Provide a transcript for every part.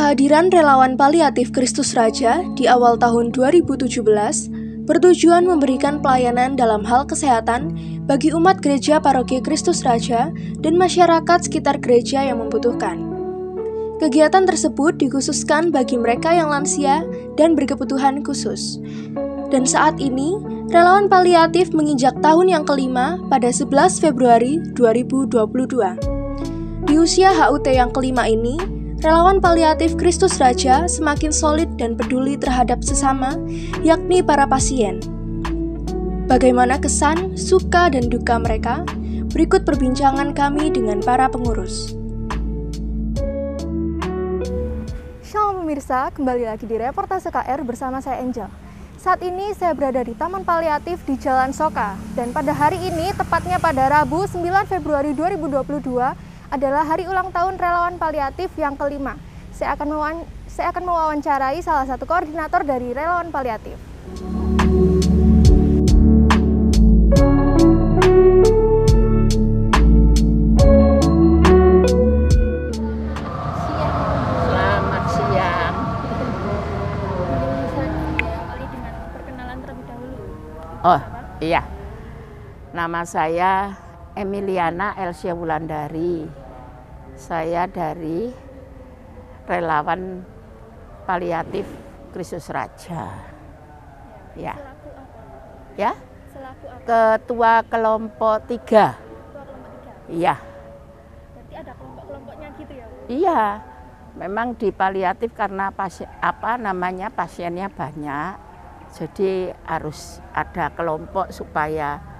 Kehadiran relawan paliatif Kristus Raja di awal tahun 2017 bertujuan memberikan pelayanan dalam hal kesehatan bagi umat gereja paroki Kristus Raja dan masyarakat sekitar gereja yang membutuhkan. Kegiatan tersebut dikhususkan bagi mereka yang lansia dan berkebutuhan khusus. Dan saat ini, relawan paliatif menginjak tahun yang kelima pada 11 Februari 2022. Di usia HUT yang kelima ini, relawan paliatif Kristus Raja semakin solid dan peduli terhadap sesama, yakni para pasien. Bagaimana kesan, suka, dan duka mereka? Berikut perbincangan kami dengan para pengurus. Shalom pemirsa, kembali lagi di Reportase KR bersama saya Angel. Saat ini saya berada di Taman Paliatif di Jalan Soka, dan pada hari ini, tepatnya pada Rabu 9 Februari 2022, adalah hari ulang tahun relawan paliatif yang kelima. Saya akan mewawancarai salah satu koordinator dari relawan paliatif. Selamat siang. Oh iya, nama saya Emiliana Elsia Wulandari. Saya dari relawan paliatif Kristus Raja. Ya. Ya. Ketua kelompok 3. Iya. Berarti ada kelompok-kelompoknya gitu ya, Bu? Iya. Memang di paliatif karena pasiennya banyak. Jadi harus ada kelompok supaya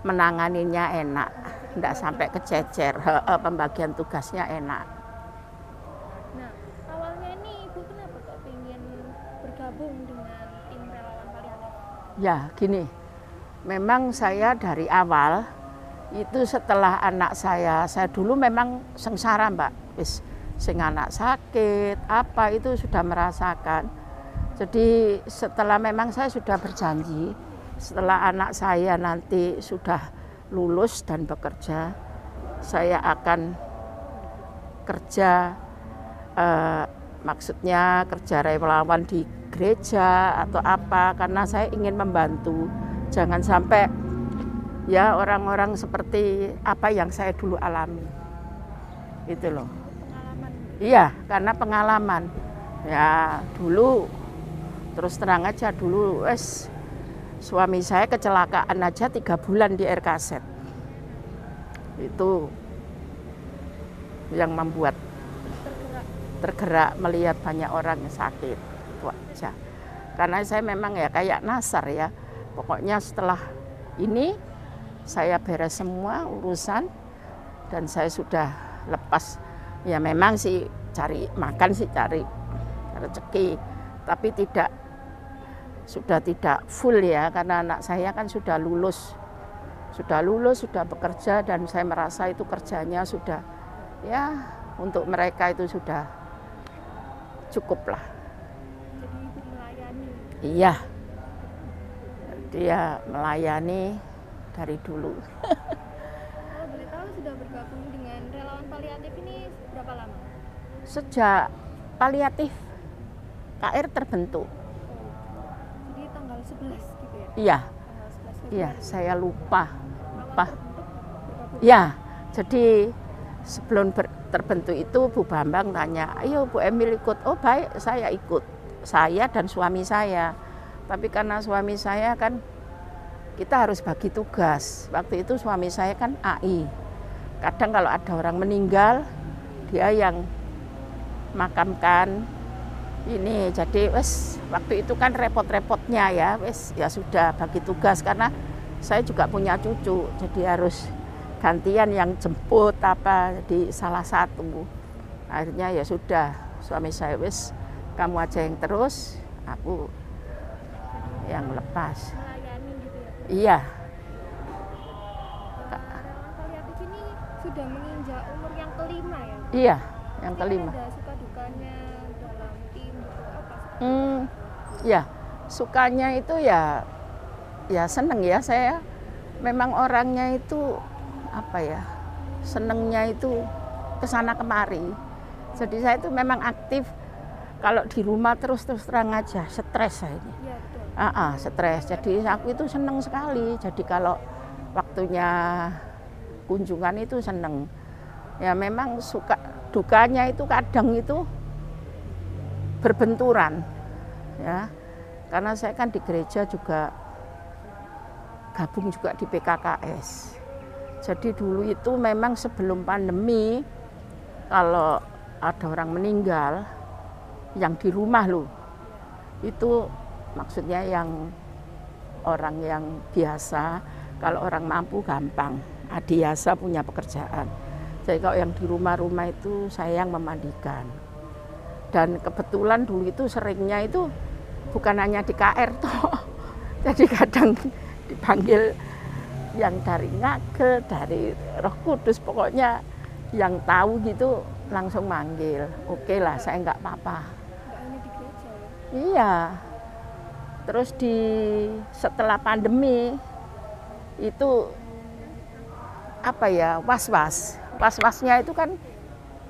menanganinya enak, tidak sampai kececer, pembagian tugasnya enak. Nah, awalnya ini Ibu kenapa kok ingin bergabung dengan tim relawan paliatif? Ya, gini, memang saya dari awal itu setelah anak saya dulu memang sengsara, Mbak. Sing anak sakit, apa itu sudah merasakan. Jadi setelah memang saya sudah berjanji, setelah anak saya nanti sudah lulus dan bekerja, saya akan kerja, maksudnya kerja relawan di gereja atau apa, karena saya ingin membantu. Jangan sampai ya orang-orang seperti apa yang saya dulu alami. Itu loh. Pengalaman. Iya, karena pengalaman. Ya dulu, terus terang aja dulu, suami saya kecelakaan aja 3 bulan di RKZ. Itu yang membuat tergerak melihat banyak orang yang sakit. Itu aja. Karena saya memang ya kayak Nasar ya. Pokoknya setelah ini saya beres semua urusan dan saya sudah lepas. Ya memang sih cari makan sih, cari rezeki, tapi sudah tidak full ya, karena anak saya kan sudah lulus, sudah bekerja, dan saya merasa itu kerjanya sudah ya untuk mereka itu sudah cukup lah. Jadi Ibu melayani? Iya, dia melayani dari dulu. Kalau boleh tahu sudah bergabung dengan relawan paliatif ini berapa lama? Sejak paliatif KR terbentuk. Jadi tanggal 11 gitu ya? Iya. Tanggal 11 Februari. Iya, saya lupa. Bergabung. Ya, jadi sebelum terbentuk itu Bu Bambang tanya, ayo Bu Emil ikut. Oh baik, saya ikut. Saya dan suami saya. Tapi karena suami saya kan, kita harus bagi tugas. Waktu itu suami saya kan AI. Kadang kalau ada orang meninggal, dia yang makamkan. Ini jadi waktu itu kan repot-repotnya ya, ya sudah bagi tugas, karena saya juga punya cucu, jadi harus gantian yang jemput apa di salah satu. Akhirnya ya sudah, suami saya kamu aja yang terus, aku yang lepas. Melayani gitu ya? Iya. Relawan paliatif ini sudah menginjak umur yang kelima ya? Iya, yang kelima. Ada suka dukanya dalam tim apa? Ya, sukanya itu ya seneng ya, saya memang orangnya itu apa ya, senengnya itu kesana kemari. Jadi saya itu memang aktif Kalau di rumah terus terang aja stres saya ini. Stres. Jadi aku itu seneng sekali. Jadi kalau waktunya kunjungan itu seneng. Ya memang suka dukanya itu kadang itu berbenturan. Ya. Karena saya kan di gereja juga gabung juga di PKKS. Jadi dulu itu memang sebelum pandemi kalau ada orang meninggal yang di rumah loh, itu maksudnya yang orang yang biasa, kalau orang mampu gampang, adiasa punya pekerjaan. Jadi kalau yang di rumah-rumah itu saya yang memandikan. Dan kebetulan dulu itu seringnya itu bukan hanya di KR toh, jadi kadang dipanggil yang dari Ngage, dari Roh Kudus, pokoknya yang tahu gitu langsung manggil. Oke lah, saya nggak apa-apa. Iya. Terus setelah pandemi itu apa ya, was-wasnya itu kan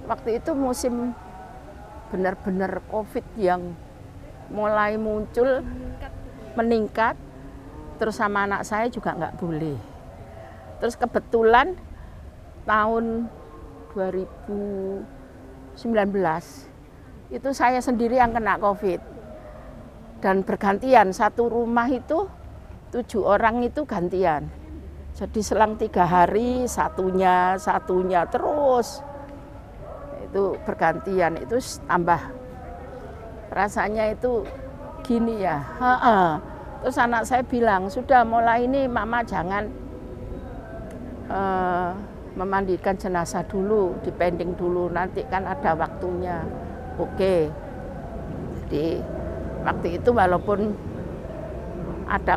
waktu itu musim benar-benar COVID yang mulai muncul meningkat. Terus sama anak saya juga nggak boleh. Terus kebetulan tahun 2019 itu saya sendiri yang kena COVID. Dan bergantian, satu rumah itu 7 orang itu gantian. Jadi selang 3 hari satunya terus. Itu bergantian, itu tambah rasanya itu gini ya. Terus anak saya bilang, sudah mulai ini mama jangan memandikan jenazah dulu, dipending dulu, nanti kan ada waktunya. Oke. Jadi waktu itu walaupun ada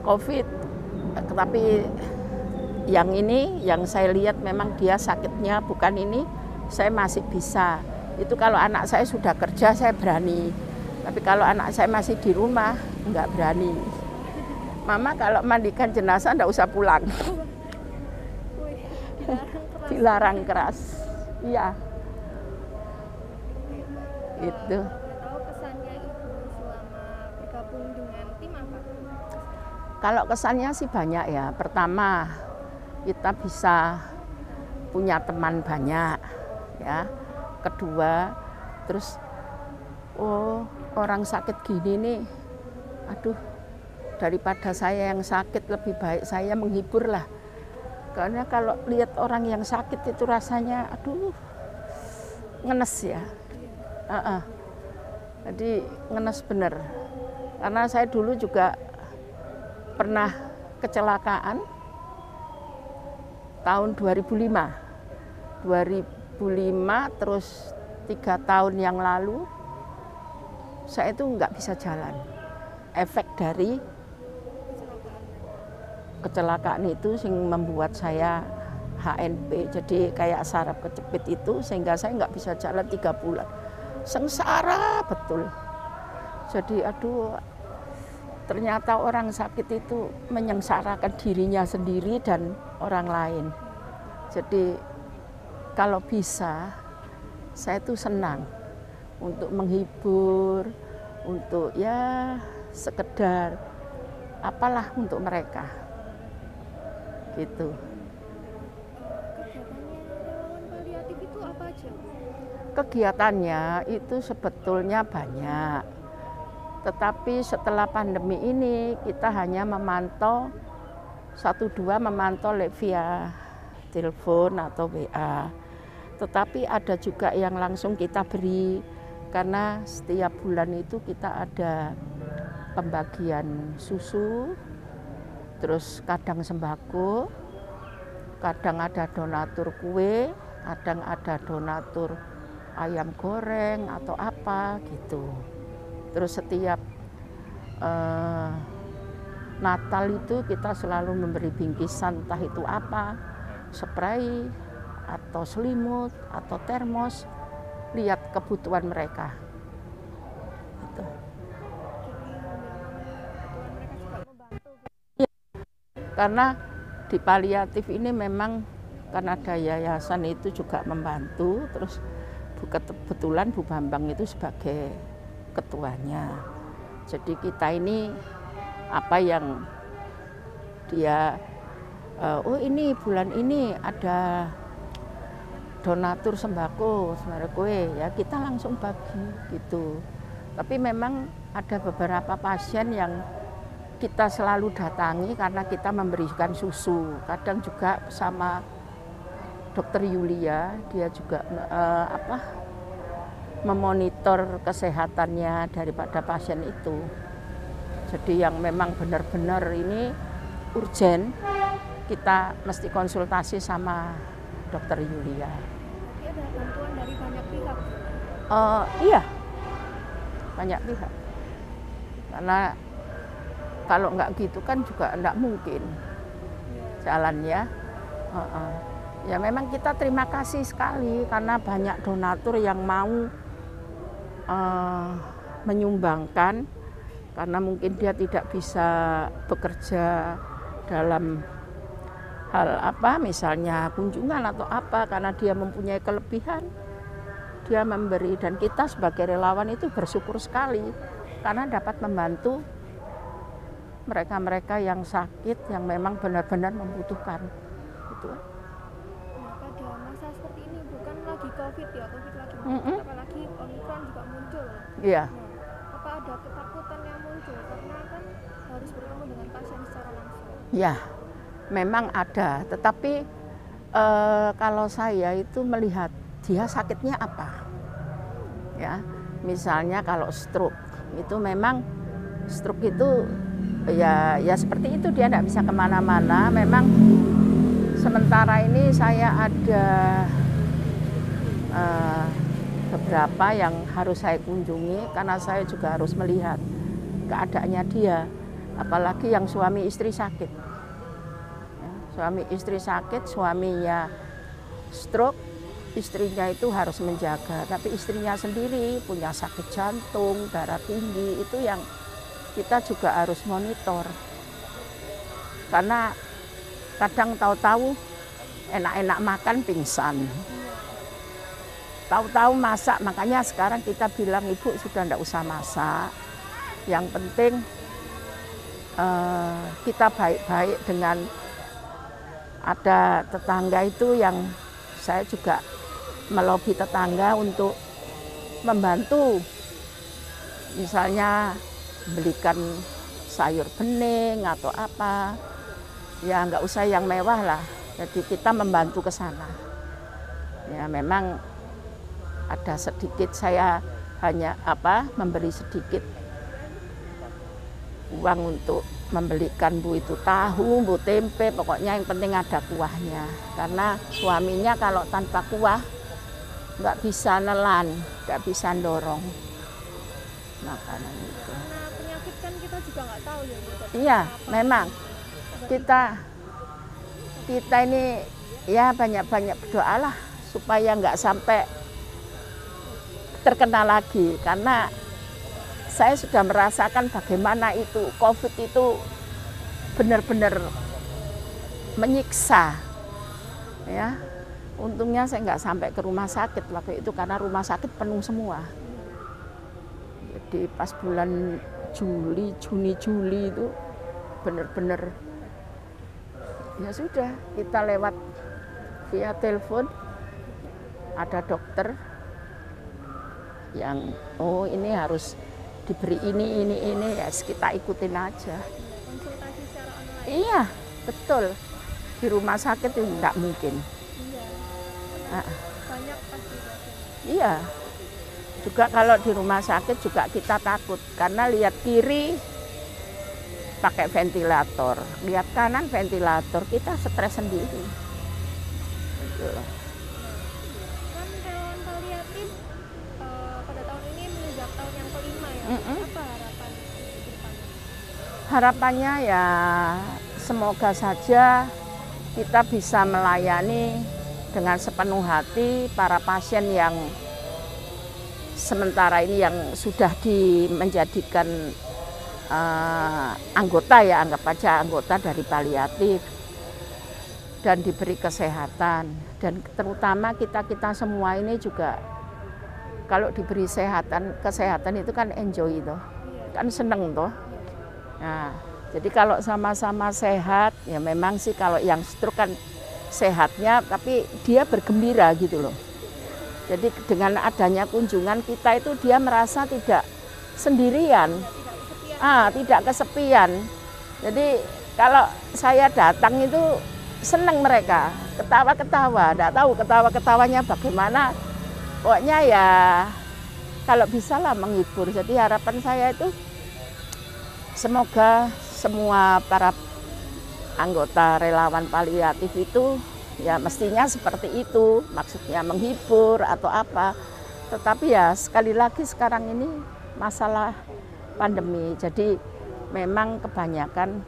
COVID, tapi yang ini yang saya lihat memang dia sakitnya bukan ini, saya masih bisa. Itu kalau anak saya sudah kerja saya berani, tapi kalau anak saya masih di rumah enggak berani. Mama kalau mandikan jenazah enggak usah pulang. Dilarang keras. Iya. Itu. Kalau kesannya sih banyak ya. Pertama, kita bisa punya teman banyak, ya. Kedua, terus orang sakit gini nih, aduh, daripada saya yang sakit lebih baik saya menghibur lah. Karena kalau lihat orang yang sakit itu rasanya, aduh, ngenes ya. Jadi ngenes bener. Karena saya dulu juga pernah kecelakaan tahun 2005 terus 3 tahun yang lalu saya itu nggak bisa jalan, efek dari kecelakaan itu sing membuat saya HNP, jadi kayak saraf kecepit itu sehingga saya nggak bisa jalan 3 bulan, sengsara betul. Jadi aduh, ternyata orang sakit itu menyengsarakan dirinya sendiri dan orang lain. Jadi kalau bisa, saya tuh senang untuk menghibur, untuk ya sekedar apalah untuk mereka. Gitu. Kegiatannya itu sebetulnya banyak. Tetapi setelah pandemi ini kita hanya memantau 1-2 memantau via telepon atau WA. Tetapi ada juga yang langsung kita beri, karena setiap bulan itu kita ada pembagian susu, terus kadang sembako, kadang ada donatur kue, kadang ada donatur ayam goreng atau apa gitu. Terus setiap Natal itu kita selalu memberi bingkisan, entah itu apa, spray atau selimut atau termos, lihat kebutuhan mereka. Gitu. Ya, karena di paliatif ini memang karena ada yayasan itu juga membantu, terus kebetulan Bu Bambang itu sebagai ketuanya. Jadi kita ini apa yang dia oh ini bulan ini ada donatur sembako sebenarnya kue ya kita langsung bagi gitu. Tapi memang ada beberapa pasien yang kita selalu datangi karena kita memberikan susu. Kadang juga sama Dokter Yulia, dia juga memonitor kesehatannya daripada pasien itu. Jadi yang memang benar-benar ini urgen, kita mesti konsultasi sama Dokter Yulia. Ini ada bantuan dari banyak pihak. Iya, banyak pihak. Karena kalau nggak gitu kan juga nggak mungkin jalannya. Ya memang kita terima kasih sekali karena banyak donatur yang mau menyumbangkan karena mungkin dia tidak bisa bekerja dalam hal apa misalnya kunjungan atau apa karena dia mempunyai kelebihan dia memberi dan kita sebagai relawan itu bersyukur sekali karena dapat membantu mereka-mereka yang sakit yang memang benar-benar membutuhkan gitu. Pada masa seperti ini bukan lagi COVID ya, COVID lagi muncul, apalagi Omikron juga muncul. Iya. Apa ada ketakutan yang muncul karena kan harus bertemu dengan pasien secara langsung? Ya, memang ada. Tetapi kalau saya itu melihat dia sakitnya apa, ya. Misalnya kalau stroke itu memang stroke itu ya seperti itu dia tidak bisa kemana-mana. Memang sementara ini saya ada beberapa yang harus saya kunjungi karena saya juga harus melihat keadaannya dia. Apalagi yang suami istri sakit. Ya, suami istri sakit, suaminya stroke, istrinya itu harus menjaga. Tapi istrinya sendiri punya sakit jantung, darah tinggi, itu yang kita juga harus monitor. Karena kadang tahu-tahu enak-enak makan pingsan. Tahu-tahu masak, makanya sekarang kita bilang ibu sudah tidak usah masak. Yang penting kita baik-baik dengan ada tetangga itu yang saya juga melobi tetangga untuk membantu. Misalnya belikan sayur bening atau apa. Ya nggak usah yang mewah lah. Jadi kita membantu ke sana. Ya memang ada sedikit saya hanya memberi sedikit uang untuk membelikan Bu itu tahu, Bu tempe, pokoknya yang penting ada kuahnya. Karena suaminya kalau tanpa kuah nggak bisa nelan, nggak bisa dorong makanan itu. Karena penyakit kan kita juga nggak tahu ya. Iya, memang kita ini ya banyak-banyak berdoalah supaya nggak sampai terkena lagi karena saya sudah merasakan bagaimana itu COVID itu benar-benar menyiksa ya. Untungnya saya nggak sampai ke rumah sakit waktu itu karena rumah sakit penuh semua. Jadi pas bulan Juni itu benar-benar ya sudah kita lewat via telepon ada dokter yang ini harus diberi ini ya kita ikutin aja. Konsultasi secara online. Iya betul di rumah sakit itu tidak mungkin. Iya. Banyak pasti. Iya juga kalau di rumah sakit juga kita takut karena lihat kiri pakai ventilator, lihat kanan ventilator, kita stres sendiri. Gitu. Kan relawan paliatif pada tahun ini menginjak tahun yang kelima ya. Apa harapan ke depannya? Harapannya ya semoga saja kita bisa melayani dengan sepenuh hati para pasien yang sementara ini yang sudah menjadikan anggota ya, anggap aja anggota dari paliatif dan diberi kesehatan dan terutama kita semua ini juga kalau diberi kesehatan itu kan enjoy toh, kan seneng toh. Nah, jadi kalau sama-sama sehat, ya memang sih kalau yang stroke kan sehatnya, tapi dia bergembira gitu loh. Jadi dengan adanya kunjungan kita itu dia merasa tidak sendirian, tidak kesepian. Jadi kalau saya datang itu seneng mereka, ketawa-ketawa, tidak tahu ketawa-ketawanya bagaimana. Pokoknya ya kalau bisa lah menghibur. Jadi harapan saya itu semoga semua para anggota relawan paliatif itu ya mestinya seperti itu, maksudnya menghibur atau apa. Tetapi ya sekali lagi sekarang ini masalah pandemi, jadi memang kebanyakan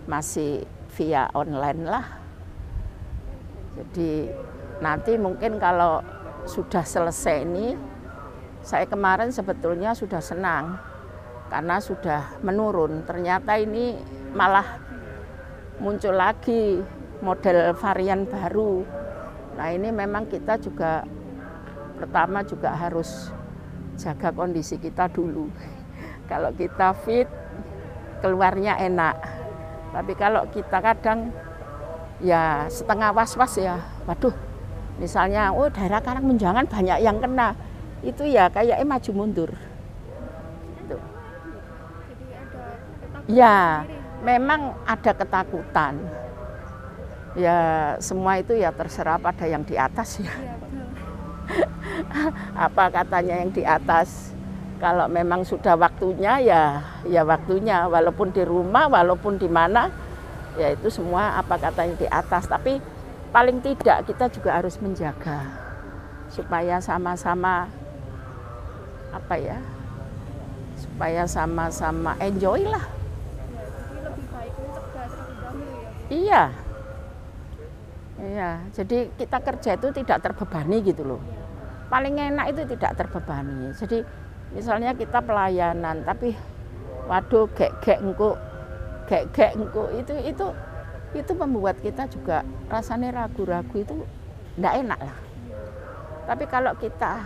masih via online lah. Jadi nanti mungkin kalau sudah selesai ini, saya kemarin sebetulnya sudah senang karena sudah menurun. Ternyata ini malah muncul lagi model varian baru. Nah ini memang kita juga pertama juga harus jaga kondisi kita dulu. Kalau kita fit, keluarnya enak. Tapi kalau kita kadang ya setengah was-was ya, waduh, misalnya daerah Karangmenjangan banyak yang kena, itu ya kayaknya maju mundur. Itu. Ya, memang ada ketakutan. Ya semua itu ya terserah pada yang di atas ya. Apa katanya yang di atas? Kalau memang sudah waktunya ya waktunya, walaupun di rumah, walaupun di mana, ya itu semua apa katanya di atas. Tapi paling tidak kita juga harus menjaga supaya sama-sama supaya sama-sama enjoy lah. Iya. Iya, jadi kita kerja itu tidak terbebani gitu loh. Paling enak itu tidak terbebani. Jadi misalnya kita pelayanan, tapi waduh gek-gek engko itu membuat kita juga rasanya ragu-ragu, itu enggak enak lah. Tapi kalau kita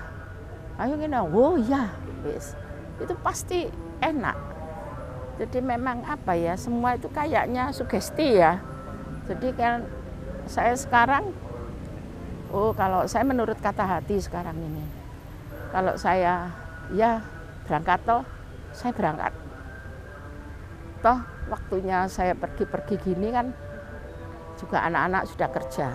ayo gini, ya wis, itu pasti enak. Jadi memang semua itu kayaknya sugesti ya. Jadi kan saya sekarang, kalau saya menurut kata hati sekarang ini, kalau saya ya berangkat toh, saya berangkat. Toh waktunya saya pergi-pergi gini kan juga anak-anak sudah kerja.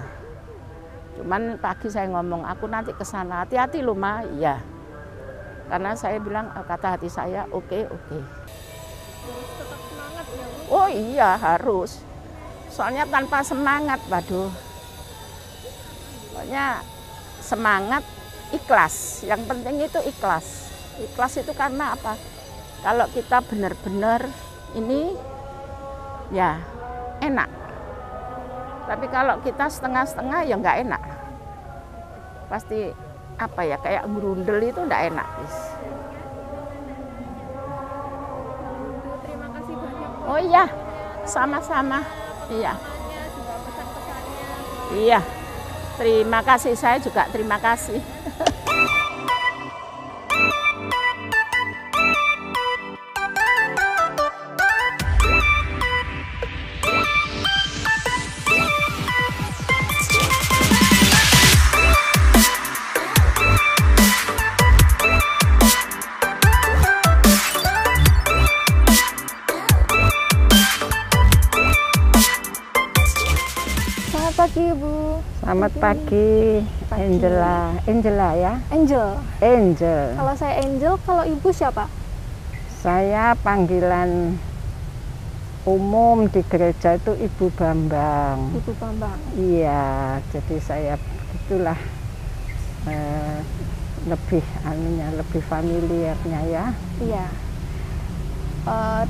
Cuman pagi saya ngomong, aku nanti ke sana, hati-hati loh Ma, iya. Karena saya bilang kata hati saya, oke. Tetap semangat ya Bu? Oh iya harus. Soalnya tanpa semangat, waduh. Pokoknya semangat, ikhlas. Yang penting itu ikhlas. Ikhlas itu karena apa? Kalau kita benar-benar ini, ya enak. Tapi kalau kita setengah-setengah ya nggak enak. Pasti kayak ngerundel itu nggak enak. Terima kasih banyak. Oh iya, sama-sama. Iya. Iya. Terima kasih, saya juga terima kasih. Selamat pagi Ibu. Selamat pagi, Angela ya. Angel. Kalau saya Angel, kalau Ibu siapa? Saya panggilan umum di gereja itu Ibu Bambang. Ibu Bambang. Iya, jadi saya begitulah lebih familiarnya ya. Iya.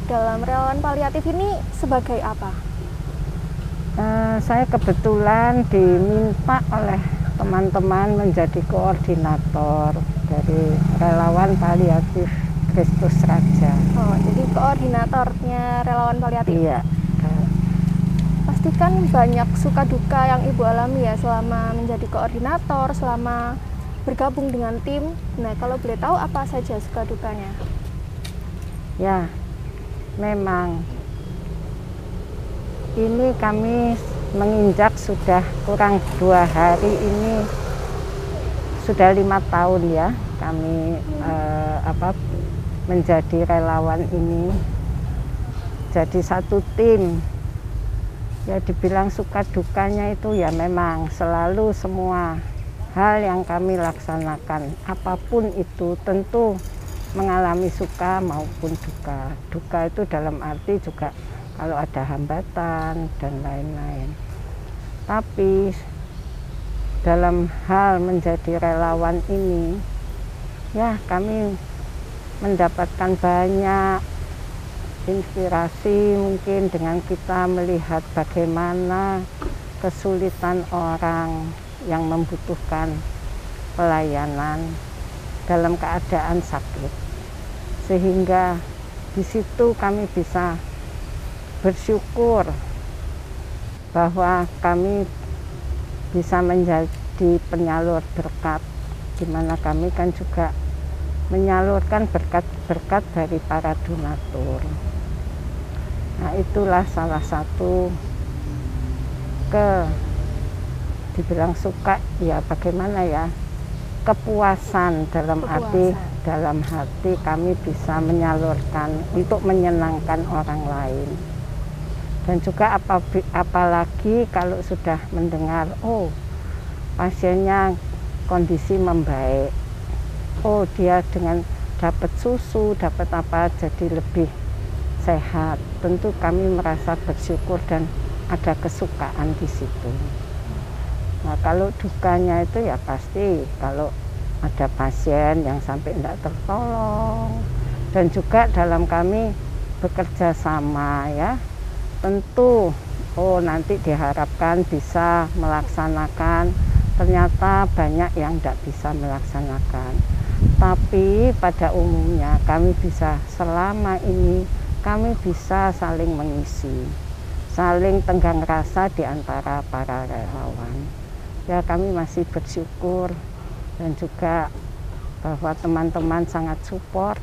Dalam relawan paliatif ini sebagai apa? Saya kebetulan diminta oleh teman-teman menjadi koordinator dari relawan paliatif Kristus Raja. Oh, jadi koordinatornya relawan paliatif. Iya. Pastikan banyak suka duka yang Ibu alami ya selama menjadi koordinator, selama bergabung dengan tim. Nah, kalau boleh tahu apa saja suka dukanya? Ya, memang ini kami menginjak sudah kurang 2 hari ini, sudah 5 tahun ya kami menjadi relawan ini, jadi satu tim. Ya dibilang suka dukanya itu ya memang selalu semua hal yang kami laksanakan apapun itu tentu mengalami suka maupun duka. Duka itu dalam arti juga kalau ada hambatan dan lain-lain. Tapi dalam hal menjadi relawan ini ya kami mendapatkan banyak inspirasi mungkin dengan kita melihat bagaimana kesulitan orang yang membutuhkan pelayanan dalam keadaan sakit, sehingga di situ kami bisa bersyukur bahwa kami bisa menjadi penyalur berkat, di mana kami kan juga menyalurkan berkat-berkat dari para donatur. Nah, itulah salah satu dibilang suka ya bagaimana ya, kepuasan dalam hati kami bisa menyalurkan untuk menyenangkan orang lain. Dan juga apalagi kalau sudah mendengar pasiennya kondisi membaik, dia dengan dapat susu, dapat apa jadi lebih sehat, tentu kami merasa bersyukur dan ada kesukaan di situ. Nah, kalau dukanya itu ya pasti kalau ada pasien yang sampai tidak tertolong, dan juga dalam kami bekerja sama ya, tentu nanti diharapkan bisa melaksanakan, ternyata banyak yang tidak bisa melaksanakan. Tapi pada umumnya kami bisa selama ini kami bisa saling mengisi, saling tenggang rasa di antara para relawan. Ya kami masih bersyukur dan juga bahwa teman-teman sangat support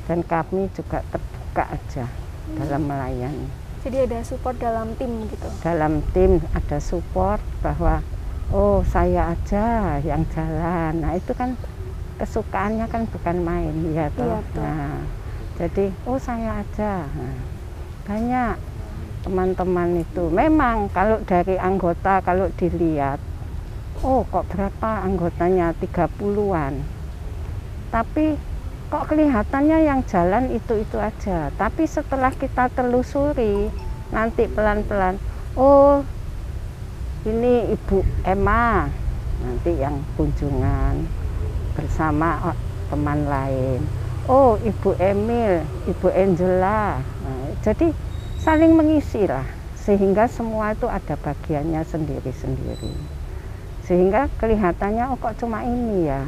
dan kami juga terbuka aja dalam melayani. Jadi ada support dalam tim gitu? Dalam tim ada support bahwa saya aja yang jalan. Nah itu kan kesukaannya kan bukan main ya toh. Iya, nah, jadi saya aja. Nah, banyak teman-teman itu. Memang kalau dari anggota kalau dilihat, kok berapa anggotanya 30-an. Tapi kok kelihatannya yang jalan itu aja. Tapi setelah kita telusuri nanti pelan-pelan, ini Ibu Emma nanti yang kunjungan bersama teman lain. Ibu Emil, Ibu Angela. Nah, jadi saling mengisi lah, sehingga semua itu ada bagiannya sendiri-sendiri. Sehingga kelihatannya kok cuma ini ya,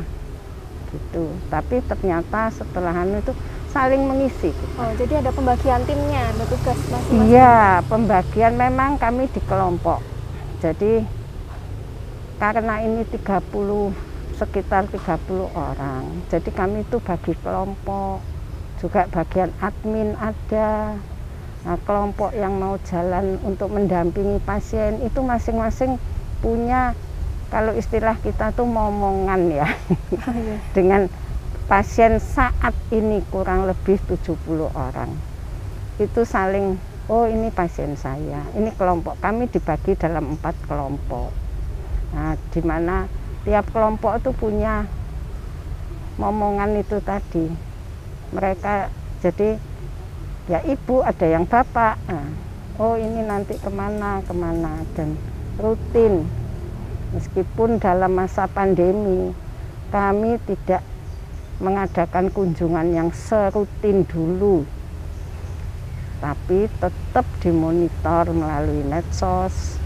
gitu. Tapi ternyata setelah itu saling mengisi. Gitu. Jadi ada pembagian timnya, ada tugas masing-masing. Iya, pembagian memang kami di kelompok. Jadi karena ini sekitar 30 orang. Jadi kami itu bagi kelompok, juga bagian admin ada. Nah, kelompok yang mau jalan untuk mendampingi pasien itu masing-masing punya, kalau istilah kita tuh momongan ya. Dengan pasien saat ini kurang lebih 70 orang. Itu saling, ini pasien saya, ini kelompok. Kami dibagi dalam 4 kelompok. Nah, di mana tiap kelompok itu punya momongan itu tadi. Mereka jadi ya ibu, ada yang bapak. Nah, ini nanti kemana dan rutin. Meskipun dalam masa pandemi kami tidak mengadakan kunjungan yang serutin dulu, tapi tetap dimonitor melalui medsos,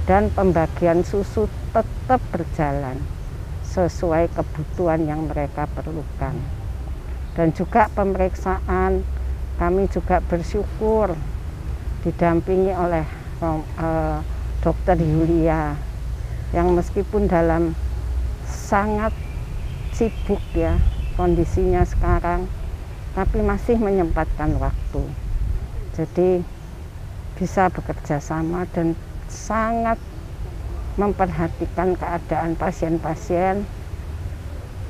dan pembagian susu tetap berjalan sesuai kebutuhan yang mereka perlukan. Dan juga pemeriksaan kami juga bersyukur didampingi oleh Dokter Yulia, yang meskipun dalam sangat sibuk ya kondisinya sekarang, tapi masih menyempatkan waktu. Jadi bisa bekerja sama dan sangat memperhatikan keadaan pasien-pasien,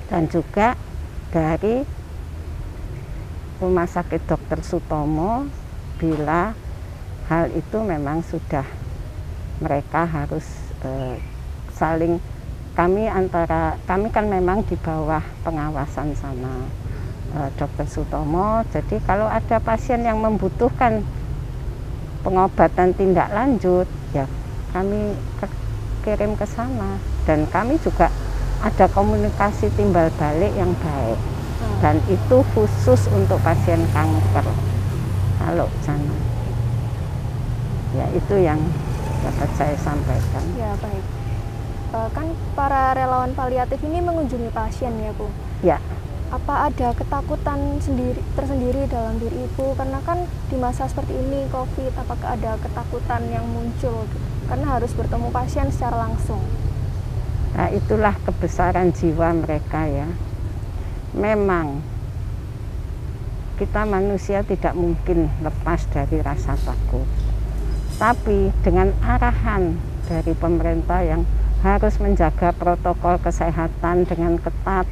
dan juga dari Rumah Sakit Dr. Sutomo bila hal itu memang sudah mereka harus saling, kami kan memang di bawah pengawasan sama Dr. Sutomo. Jadi kalau ada pasien yang membutuhkan pengobatan tindak lanjut, ya kami kirim ke sana, dan kami juga ada komunikasi timbal balik yang baik, dan itu khusus untuk pasien kanker. Kalau sana, ya itu yang dapat saya sampaikan. Ya, baik. Kan para relawan paliatif ini mengunjungi pasien ya, Bu? Ya. Apa ada ketakutan tersendiri dalam diri Ibu? Karena kan di masa seperti ini, COVID, apakah ada ketakutan yang muncul? Karena harus bertemu pasien secara langsung. Nah, itulah kebesaran jiwa mereka ya. Memang kita manusia tidak mungkin lepas dari rasa takut. Tapi dengan arahan dari pemerintah yang harus menjaga protokol kesehatan dengan ketat,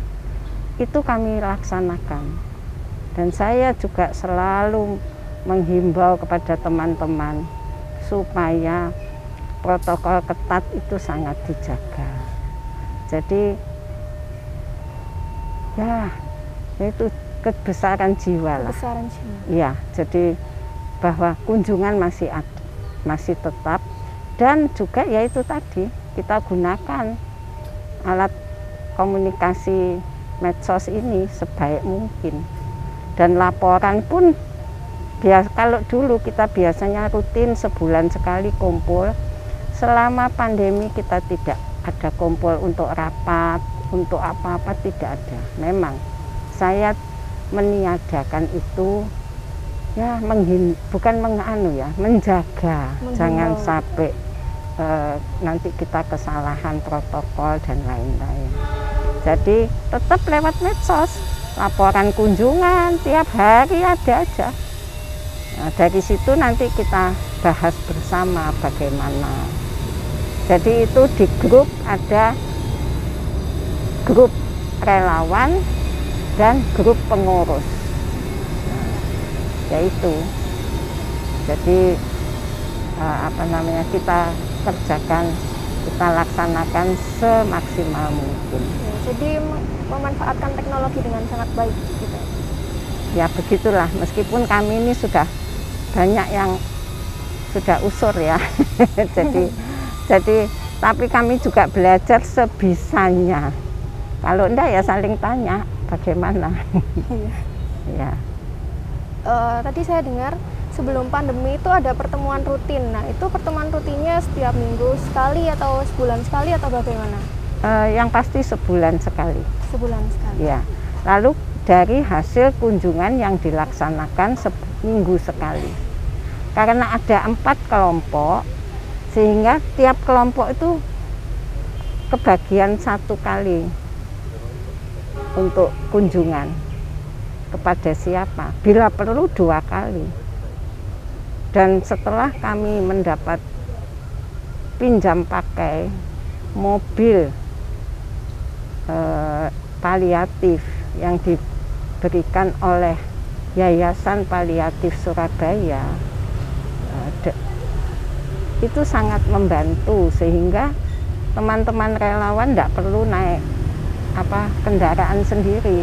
itu kami laksanakan. Dan saya juga selalu menghimbau kepada teman-teman supaya protokol ketat itu sangat dijaga. Jadi ya itu kebesaran jiwa lah. Kebesaran jiwa. Ya, jadi bahwa kunjungan masih tetap, dan juga ya itu tadi kita gunakan alat komunikasi medsos ini sebaik mungkin, dan laporan pun kalau dulu kita biasanya rutin sebulan sekali kumpul, selama pandemi kita tidak ada kumpul untuk rapat, untuk apa-apa tidak ada. Memang saya meniadakan itu ya, bukan menjaga, jangan sampai nanti kita kesalahan protokol dan lain-lain. Jadi tetap lewat medsos, laporan kunjungan tiap hari ada aja. Nah, dari situ nanti kita bahas bersama bagaimana. Jadi itu di grup ada grup relawan dan grup pengurus. Nah, yaitu jadi kita kerjakan, kita laksanakan semaksimal mungkin. Jadi memanfaatkan teknologi dengan sangat baik gitu. Ya begitulah, meskipun kami ini sudah banyak yang sudah usur ya. jadi tapi kami juga belajar sebisanya. Kalau enggak ya saling tanya bagaimana. Ya. Tadi saya dengar sebelum pandemi itu ada pertemuan rutin. Nah, itu pertemuan rutinnya setiap minggu sekali atau sebulan sekali atau bagaimana? Yang pasti sebulan sekali. Sebulan sekali. Ya. Lalu dari hasil kunjungan yang dilaksanakan seminggu sekali. Karena ada 4 kelompok, sehingga tiap kelompok itu kebagian 1 kali untuk kunjungan. Kepada siapa? Bila perlu 2 kali. Dan setelah kami mendapat pinjam pakai mobil paliatif yang diberikan oleh Yayasan Paliatif Surabaya, itu sangat membantu, sehingga teman-teman relawan tidak perlu naik kendaraan sendiri.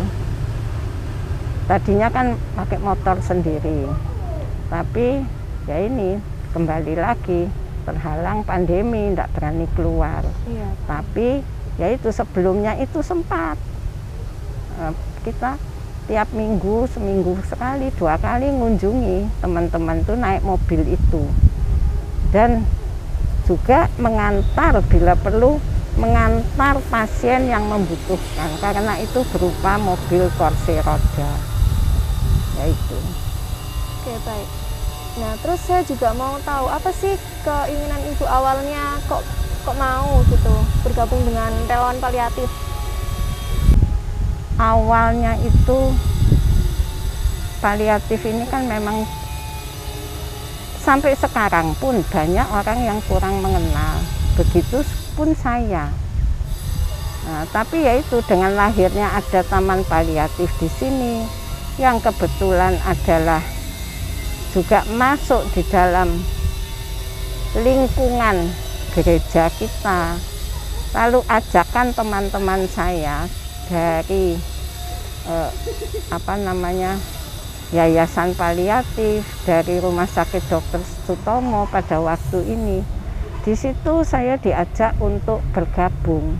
Tadinya kan pakai motor sendiri, tapi ya ini kembali lagi terhalang pandemi, tidak berani keluar. Iya. Tapi ya itu sebelumnya itu sempat kita tiap minggu, seminggu sekali, 2 kali mengunjungi teman-teman tuh naik mobil itu, dan juga mengantar bila perlu, mengantar pasien yang membutuhkan, karena itu berupa mobil kursi roda. Ya itu. Oke, baik. Nah, terus saya juga mau tahu apa sih keinginan Ibu awalnya kok mau gitu bergabung dengan relawan paliatif? awalnya itu paliatif ini kan memang sampai sekarang pun banyak orang yang kurang mengenal, begitu pun saya. Nah, tapi yaitu dengan lahirnya ada taman paliatif di sini yang kebetulan adalah juga masuk di dalam lingkungan gereja kita. Lalu ajakan teman-teman saya dari Yayasan Paliatif, dari Rumah Sakit Dr. Sutomo pada waktu ini. Di situ saya diajak untuk bergabung.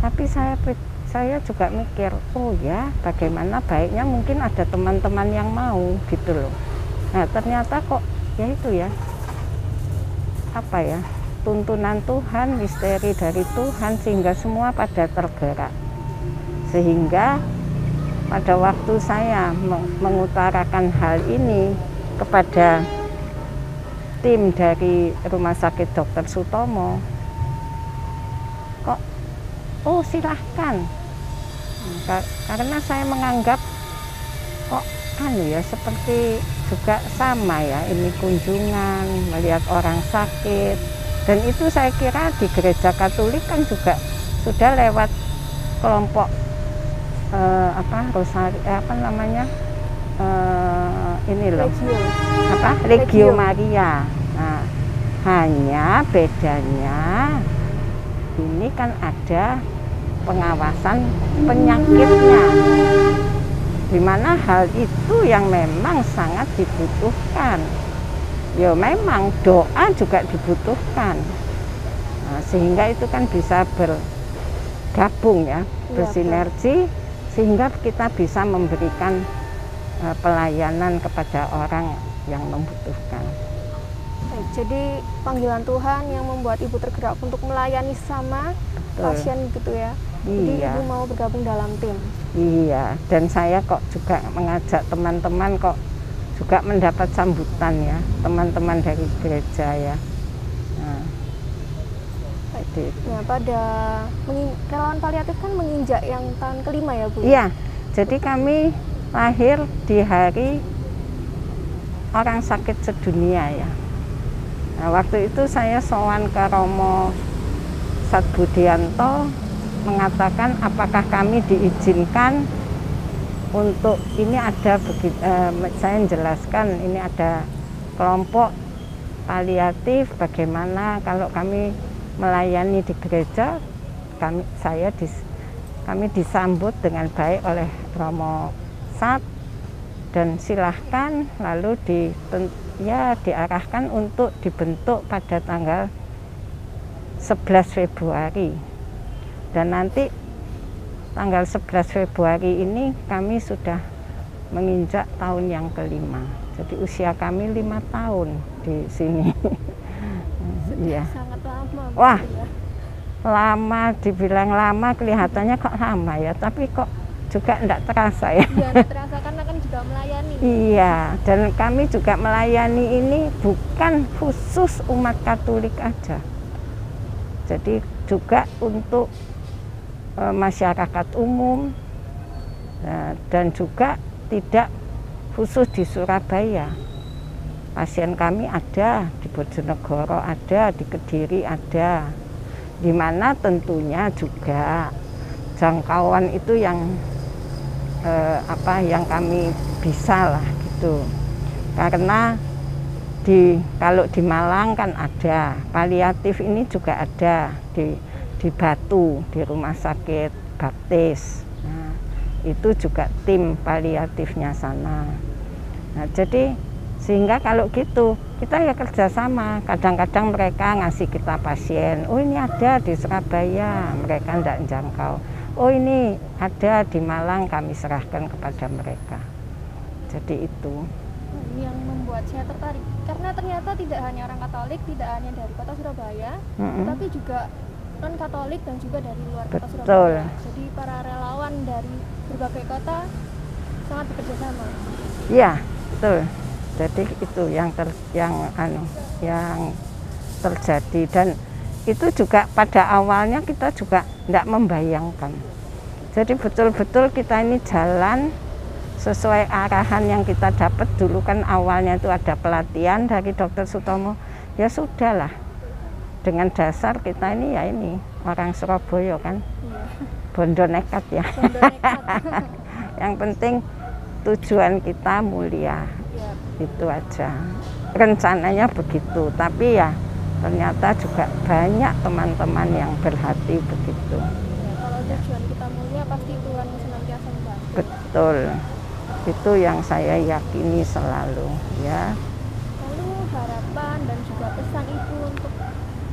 Tapi saya juga mikir, oh ya, bagaimana baiknya mungkin ada teman-teman yang mau gitu loh. Nah, ternyata kok ya itu ya, tuntunan Tuhan, misteri dari Tuhan, sehingga semua pada tergerak. Sehingga pada waktu saya mengutarakan hal ini kepada tim dari Rumah Sakit Dr. Sutomo, kok oh silahkan, karena saya menganggap kok seperti juga sama ya, ini kunjungan, melihat orang sakit. Dan itu saya kira di gereja Katolik kan juga sudah lewat kelompok Legio Maria. Nah, hanya bedanya ini kan ada pengawasan penyakitnya, di mana hal itu yang memang sangat dibutuhkan. Ya memang doa juga dibutuhkan. Nah, sehingga itu kan bisa bergabung ya, bersinergi, sehingga kita bisa memberikan pelayanan kepada orang yang membutuhkan. Baik, jadi panggilan Tuhan yang membuat Ibu tergerak untuk melayani sama pasien gitu ya. Jadi Ibu mau bergabung dalam tim. Iya, dan saya kok juga mengajak teman-teman kok juga mendapat sambutan ya, teman-teman dari gereja ya. Nah, nah, pada relawan paliatif kan menginjak yang tahun kelima ya Bu? Iya, jadi kami lahir di hari orang sakit sedunia ya. Nah, waktu itu saya sowan ke Romo Satbudianto, mengatakan apakah kami diizinkan untuk ini ada saya menjelaskan ini ada kelompok paliatif, bagaimana kalau kami melayani di gereja, kami disambut dengan baik oleh Romo Sat, dan silahkan lalu diarahkan untuk dibentuk pada tanggal 11 Februari. Dan nanti tanggal 11 Februari ini kami sudah menginjak tahun yang kelima. Jadi usia kami 5 tahun di sini. Iya. Sangat lama. Wah, ya. Lama, dibilang lama, kelihatannya kok lama ya, tapi kok juga enggak terasa ya. Iya, enggak terasa karena kan juga melayani. Iya, dan kami juga melayani ini bukan khusus umat Katolik aja. Jadi juga untuk masyarakat umum, dan juga tidak khusus di Surabaya. Pasien kami ada di Bojonegoro, ada di Kediri, ada, di mana tentunya juga jangkauan itu yang yang kami bisa lah gitu. Karena kalau di Malang kan ada paliatif, ini juga ada di Batu, di Rumah Sakit Baptis. Nah, itu juga tim paliatifnya sana. Nah, jadi sehingga kalau gitu kita ya kerjasama. Kadang-kadang mereka ngasih kita pasien, oh ini ada di Surabaya, mereka tidak jangkau. Oh ini ada di Malang, kami serahkan kepada mereka. Jadi itu yang membuat saya tertarik, karena ternyata tidak hanya orang Katolik, tidak hanya dari kota Surabaya, tapi juga non Katolik dan juga dari luar kota Surabaya. Jadi para relawan dari berbagai kota sangat bekerja sama. Iya, betul. Jadi itu yang terjadi, dan itu juga pada awalnya kita juga tidak membayangkan Jadi betul-betul kita ini jalan sesuai arahan yang kita dapat. Dulu kan awalnya itu ada pelatihan dari Dr. Sutomo. Ya sudahlah, dengan dasar kita ini ya ini orang Surabaya kan, bondo nekat ya. Yang penting tujuan kita mulia, itu aja. Rencananya begitu, tapi ya ternyata juga banyak teman-teman yang berhati begitu. Kalau tujuan kita mulia pasti Tuhan senantiasa membantu. Betul, itu yang saya yakini selalu ya. Lalu harapan dan juga pesan Ibu untuk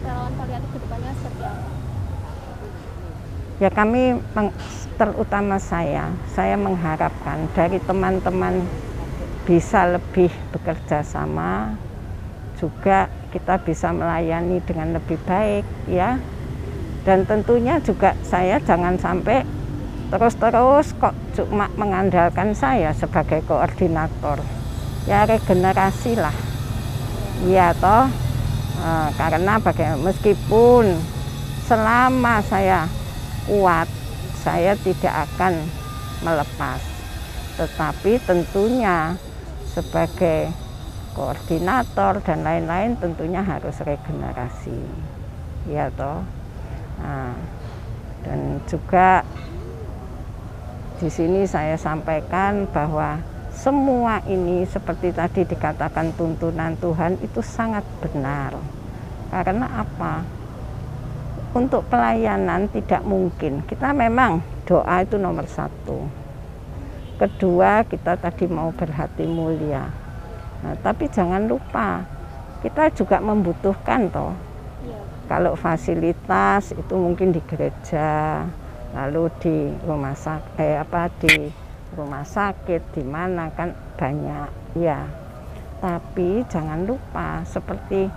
relawan paliatif ke depannya seperti apa? Ya kami terutama saya mengharapkan dari teman-teman bisa lebih bekerja sama, juga kita bisa melayani dengan lebih baik ya. Dan tentunya juga saya jangan sampai terus-terus kok cuma mengandalkan saya sebagai koordinator. Ya regenerasi lah, ya toh, karena meskipun selama saya kuat, saya tidak akan melepas. Tetapi tentunya sebagai koordinator dan lain-lain tentunya harus regenerasi, ya toh. Nah, dan juga di sini saya sampaikan bahwa semua ini seperti tadi dikatakan tuntunan Tuhan itu sangat benar. Karena apa? Untuk pelayanan tidak mungkin. Kita memang doa itu nomor satu. Kedua, kita tadi mau berhati mulia. Nah, tapi jangan lupa kita juga membutuhkan toh. Kalau fasilitas itu mungkin di gereja, lalu di rumah sakit, di mana kan banyak ya. Tapi jangan lupa seperti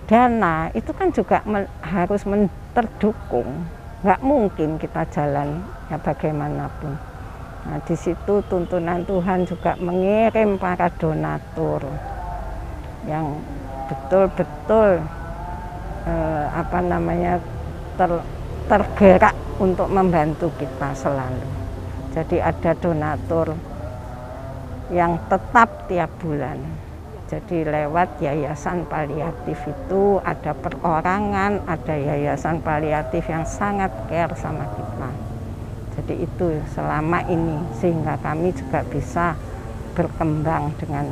dana itu kan juga harus terdukung. Nggak mungkin kita jalan ya bagaimanapun. Nah, di situ tuntunan Tuhan juga mengirim para donatur yang betul-betul tergerak untuk membantu kita selalu. Jadi ada donatur yang tetap tiap bulan. Jadi lewat yayasan paliatif itu ada perorangan, ada yayasan paliatif yang sangat care sama kita. Jadi itu selama ini sehingga kami juga bisa berkembang dengan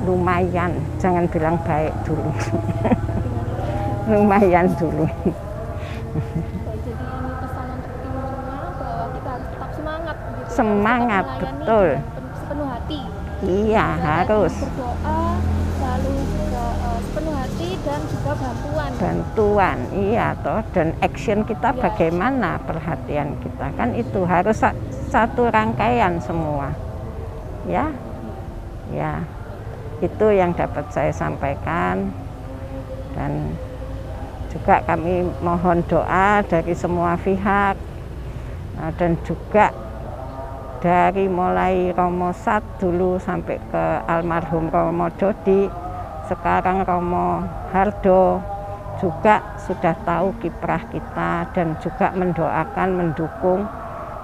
lumayan, jangan bilang baik dulu. Lumayan dulu. Jadi ini pesan untuk tim semua bahwa kita harus tetap semangat gitu. Semangat, betul. Sepenuh hati. Iya, harus berdoa, lalu juga sepenuh hati dan juga bantuan, iya toh. Dan action kita bagaimana, perhatian kita kan itu harus satu rangkaian semua ya. Ya, itu yang dapat saya sampaikan. Dan juga kami mohon doa dari semua pihak, dan juga dari mulai Romo Sat dulu sampai ke almarhum Romo Dodi, sekarang Romo Hardo juga sudah tahu kiprah kita dan juga mendoakan, mendukung,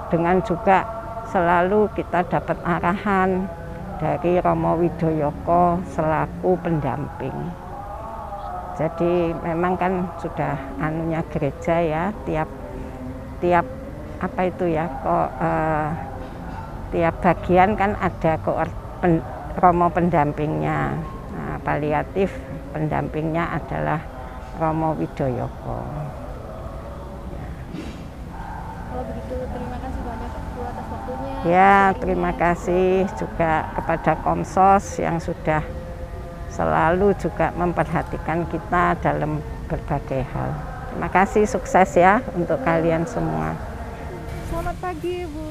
dengan juga selalu kita dapat arahan dari Romo Widoyoko selaku pendamping. Jadi memang kan sudah anunya gereja ya, tiap apa itu ya, tiap bagian kan ada Romo pendampingnya. Nah, paliatif pendampingnya adalah Romo Widoyoko. Kalau begitu terima kasih banyak Bu atas waktunya. Ya, terima kasih juga kepada Komsos yang sudah selalu juga memperhatikan kita dalam berbagai hal. Terima kasih, sukses ya untuk kalian semua. Selamat pagi Bu.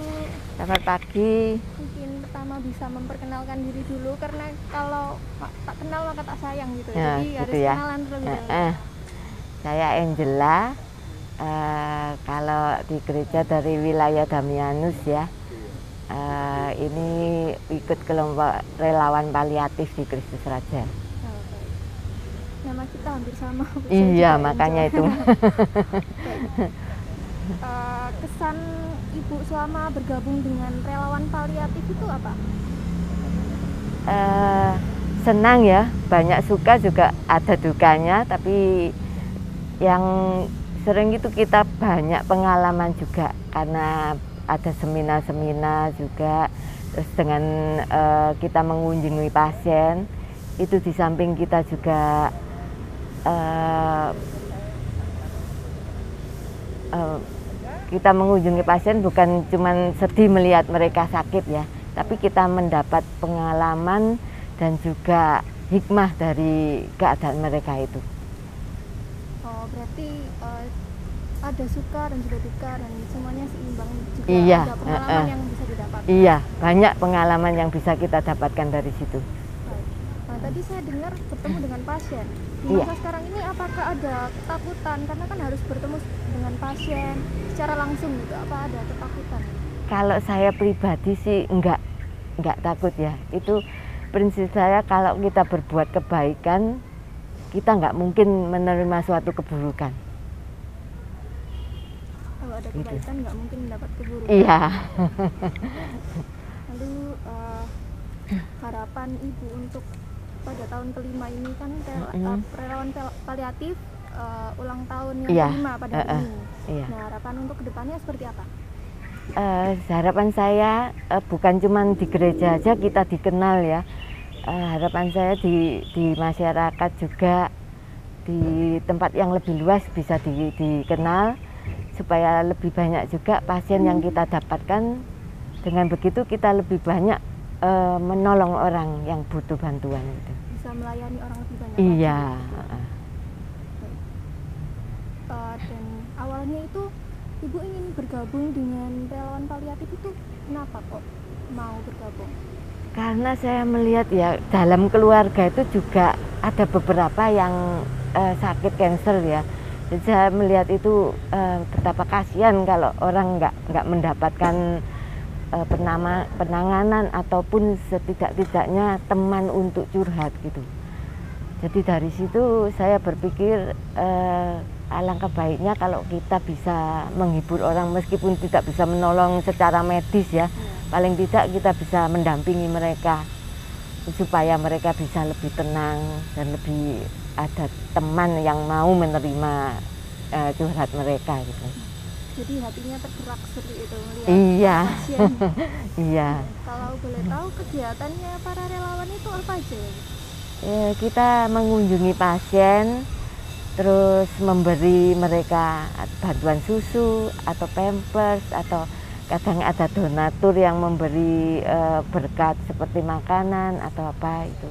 Selamat pagi. Mungkin pertama bisa memperkenalkan diri dulu, karena kalau tak kenal maka tak sayang gitu. Ya, jadi gitu harus ya. kenalan terlebih dahulu. Saya Angela, kalau di gereja dari wilayah Damianus ya. Ini ikut kelompok relawan paliatif di Kristus Raja. Nama kita hampir sama. Iya, makanya itu. Kesan Ibu selama bergabung dengan relawan paliatif itu apa? Senang ya, banyak suka juga ada dukanya, tapi yang sering itu kita banyak pengalaman juga karena ada seminar-seminar juga, terus dengan kita mengunjungi pasien itu di samping kita juga kita mengunjungi pasien bukan cuma sedih melihat mereka sakit ya, tapi kita mendapat pengalaman dan juga hikmah dari keadaan mereka itu. Oh, berarti ada suka dan juga duka dan semuanya seimbang juga. Iya, ada pengalaman yang bisa didapat. Iya, banyak pengalaman yang bisa kita dapatkan dari situ. Baik. Nah, tadi saya dengar bertemu dengan pasien. Di Iya. masa sekarang ini apakah ada ketakutan karena kan harus bertemu dengan pasien secara langsung gitu? Apa ada ketakutan? Kalau saya pribadi sih enggak takut ya. Itu prinsip saya, kalau kita berbuat kebaikan, kita nggak mungkin menerima suatu keburukan. Kalau ada kebaikan nggak mungkin mendapat keburukan. Iya. Lalu harapan Ibu untuk pada tahun kelima ini kan relawan paliatif ulang tahun yang Iya. kelima pada hari ini. Iya. Nah, harapan untuk kedepannya seperti apa? Harapan saya bukan cuma di gereja aja kita dikenal ya. Harapan saya di masyarakat juga, di tempat yang lebih luas bisa dikenal, supaya lebih banyak juga pasien yang kita dapatkan. Dengan begitu kita lebih banyak menolong orang yang butuh bantuan gitu. Bisa melayani orang lebih banyak. Iya. Dan awalnya itu Ibu ingin bergabung dengan relawan paliatif itu kenapa kok mau bergabung? Karena saya melihat ya dalam keluarga itu juga ada beberapa yang sakit kanker ya. Jadi saya melihat itu betapa kasihan kalau orang nggak mendapatkan penanganan ataupun setidak-tidaknya teman untuk curhat gitu. Jadi dari situ saya berpikir alangkah baiknya kalau kita bisa menghibur orang meskipun tidak bisa menolong secara medis ya. Paling tidak kita bisa mendampingi mereka supaya mereka bisa lebih tenang dan lebih ada teman yang mau menerima curhat mereka gitu. Jadi hatinya tergerak seperti itu melihat Iya. pasien. Iya. Kalau boleh tahu kegiatannya para relawan itu apa aja? Kita mengunjungi pasien, terus memberi mereka bantuan susu atau pampers, atau kadang ada donatur yang memberi berkat seperti makanan atau apa itu,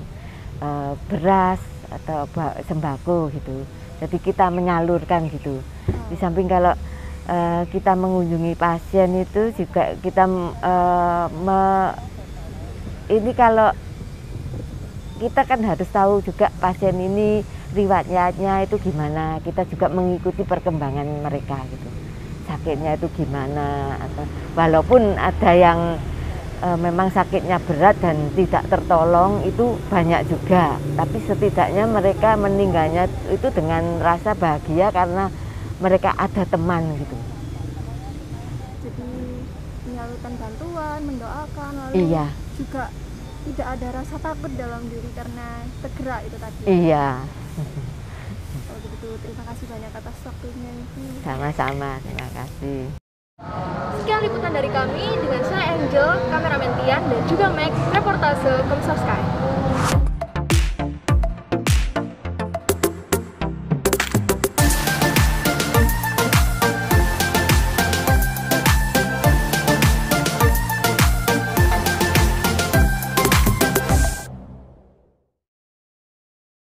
beras atau sembako gitu. Jadi kita menyalurkan gitu. Di samping kalau kita mengunjungi pasien itu juga kita ini kalau kita kan harus tahu juga pasien ini riwayatnya itu gimana, kita juga mengikuti perkembangan mereka gitu, sakitnya itu gimana, atau walaupun ada yang memang sakitnya berat dan tidak tertolong itu banyak juga, tapi setidaknya mereka meninggalnya itu dengan rasa bahagia karena mereka ada teman gitu. Jadi menyalurkan bantuan, mendoakan, lalu Iya. juga tidak ada rasa takut dalam diri karena tergerak itu tadi. Iya. Kalau begitu terima kasih banyak atas waktunya Ibu. Sama-sama, terima kasih. Sekian liputan dari kami dengan saya Angel, kameramen Tian dan juga Max, reportase Komsar Sky.